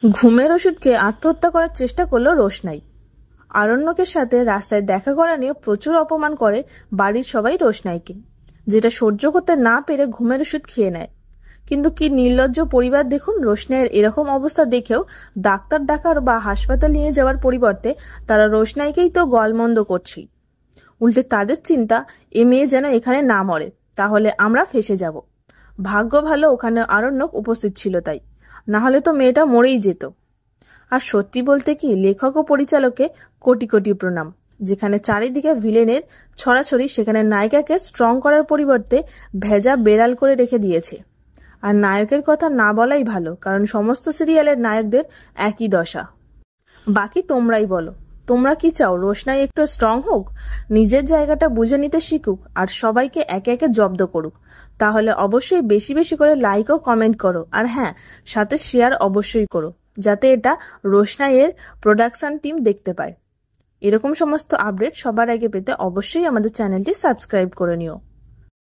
ঘুমের ওষুধ খেয়ে আত্মহত্যা করার চেষ্টা করলো রোশনাই। আরণ্যকের সাথে রাস্তায় দেখা করা নিয়ে প্রচুর অপমান করে বাড়ির সবাই রোশনাইকে, যেটা সহ্য করতে না পেরে ঘুমের ওষুধ খেয়ে নেয়। কিন্তু কি নির্লজ্জ পরিবার দেখুন, রোশনাইয়ের এরকম অবস্থা দেখেও ডাক্তার ডাকার বা হাসপাতাল নিয়ে যাওয়ার পরিবর্তে তারা রোশনাইকেই তো গলমন্দ করছেই। উল্টে তাদের চিন্তা, এ মেয়ে যেন এখানে না মরে, তাহলে আমরা ফেঁসে যাব। ভাগ্য ভালো ওখানে আরণ্যক উপস্থিত ছিল, তাই না হলে তো মেয়েটা মরেই যেত। আর সত্যি বলতে কি, লেখক ও পরিচালকে কোটি কোটি প্রণাম। যেখানে চারিদিকে ভিলেনের ছড়াছড়ি, সেখানে নায়িকাকে স্ট্রং করার পরিবর্তে ভেজা বেড়াল করে রেখে দিয়েছে। আর নায়কের কথা না বলাই ভালো, কারণ সমস্ত সিরিয়ালের নায়কদের একই দশা। বাকি তোমরাই বলো, তোমরা কি চাও রোশনাই একটু স্ট্রং হোক, নিজের জায়গাটা বুঝে নিতে শিখুক, আর সবাইকে একে একে জব্দ করুক? তাহলে অবশ্যই বেশি বেশি করে লাইক ও কমেন্ট করো, আর হ্যাঁ, সাথে শেয়ার অবশ্যই করো, যাতে এটা রোশনাইয়ের প্রোডাকশন টিম দেখতে পায়। এরকম সমস্ত আপডেট সবার আগে পেতে অবশ্যই আমাদের চ্যানেলটি সাবস্ক্রাইব করে নিও।